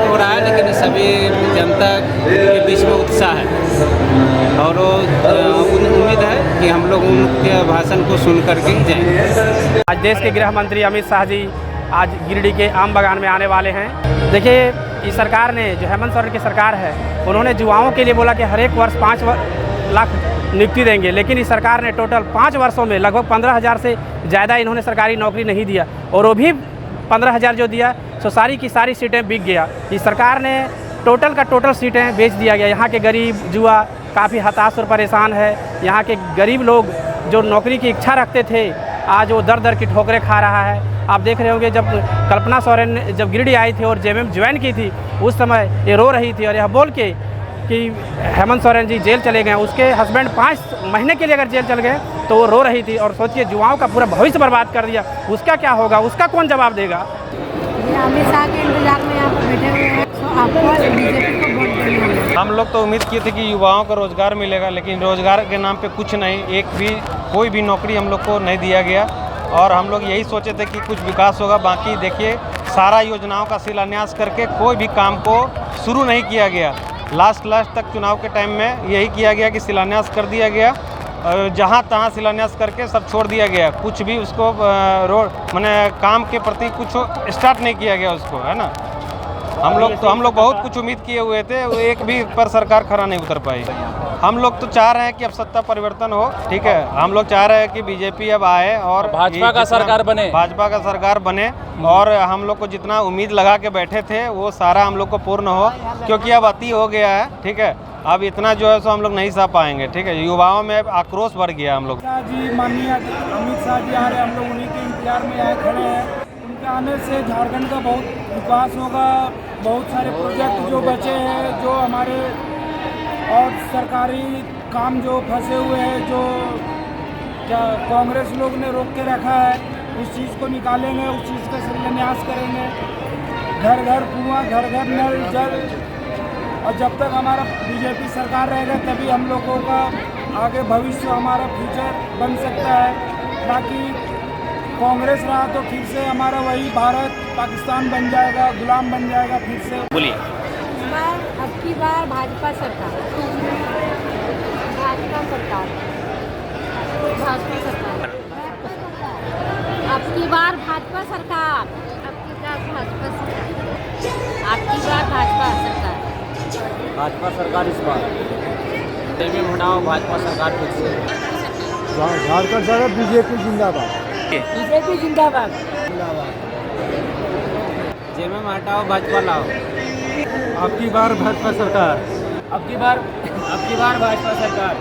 हो रहा है, लेकिन सभी जनता के बीच में उत्साह है और उम्मीद है कि हम लोग उनके भाषण को सुन करके ही जाएंगे। आज देश के गृह मंत्री अमित शाह जी आज गिरिडीह के आम बागान में आने वाले हैं। देखिए, इस सरकार ने, जो हेमंत सोरेन की सरकार है, उन्होंने युवाओं के लिए बोला कि हर एक वर्ष 5 लाख नियुक्ति देंगे, लेकिन इस सरकार ने टोटल 5 वर्षों में लगभग 15,000 से ज़्यादा इन्होंने सरकारी नौकरी नहीं दिया, और वो भी 15,000 जो दिया सो सारी की सारी सीटें बिक गया। इस सरकार ने टोटल का टोटल सीटें बेच दिया गया। यहाँ के गरीब युवा काफ़ी हताश और परेशान है। यहाँ के गरीब लोग जो नौकरी की इच्छा रखते थे, आज वो दर दर की ठोकरें खा रहा है। आप देख रहे होंगे, जब कल्पना सोरेन जब गिरिडीह आई थी और जेएमएम ज्वाइन की थी, उस समय ये रो रही थी और यह बोल के कि हेमंत सोरेन जी जेल चले गए, उसके हस्बैंड 5 महीने के लिए अगर जेल चल गए तो वो रो रही थी। और सोचिए, युवाओं का पूरा भविष्य बर्बाद कर दिया, उसका क्या होगा, उसका कौन जवाब देगा। अमित शाह के इंतजार में यहाँ पर बैठे हुए हैं, तो आपको बीजेपी को वोट देंगे। हम लोग तो उम्मीद किए थे कि युवाओं को रोजगार मिलेगा, लेकिन रोजगार के नाम पे कुछ नहीं, कोई भी नौकरी हम लोग को नहीं दिया गया। और हम लोग यही सोचे थे कि कुछ विकास होगा। बाकी देखिए, सारा योजनाओं का शिलान्यास करके कोई भी काम को शुरू नहीं किया गया। लास्ट तक चुनाव के टाइम में यही किया गया कि शिलान्यास कर दिया गया, जहाँ तहाँ शिलान्यास करके सब छोड़ दिया गया। कुछ भी उसको माने काम के प्रति कुछ स्टार्ट नहीं किया गया उसको, है ना। हम लोग बहुत कुछ उम्मीद किए हुए थे, वो एक भी पर सरकार खरा नहीं उतर पाई। हम लोग तो चाह रहे हैं कि अब सत्ता परिवर्तन हो, ठीक है। हम लोग चाह रहे हैं कि बीजेपी अब आए और भाजपा का सरकार बने और हम लोग को जितना उम्मीद लगा के बैठे थे वो सारा हम लोग को पूर्ण हो, क्योंकि अब अति हो गया है, ठीक है। अब इतना जो है सो हम लोग नहीं सह पाएंगे, ठीक है। युवाओं में आक्रोश बढ़ गया। हम लोग माननीय अमित शाह जी आ रहे, हम लोग उन्हीं के इंतजार में आए खड़े हैं। उनके आने से झारखंड का बहुत विकास होगा। बहुत सारे प्रोजेक्ट जो बचे हैं, जो हमारे और सरकारी काम जो फंसे हुए हैं, जो कांग्रेस लोग ने रोक के रखा है, उस चीज़ को निकालेंगे, उस चीज़ का शिलान्यास करेंगे। घर घर कुआं, घर घर नल जल। और जब तक हमारा बीजेपी सरकार रहेगा तभी हम लोगों का आगे भविष्य, हमारा फ्यूचर बन सकता है। बाकी कांग्रेस रहा तो फिर से हमारा वही भारत पाकिस्तान बन जाएगा, गुलाम बन जाएगा फिर से। बोलिए। अब की बार भाजपा सरकार, भाजपा सरकार, भाजपा सरकार, अब की बार भाजपा सरकार, अब की बार भाजपा सरकार, अब की बार भाजपा सरकार, भाजपा सरकार इस बार जेएमएम हटाओ, भाजपा सरकार फिर से। झारखंड सरकार बीजेपी जिंदाबाद, बीजेपी जिंदाबाद, जेएमएम हटाओ, भाजपा लाओ। अब की बार भाजपा सरकार, अब की बार भाजपा सरकार।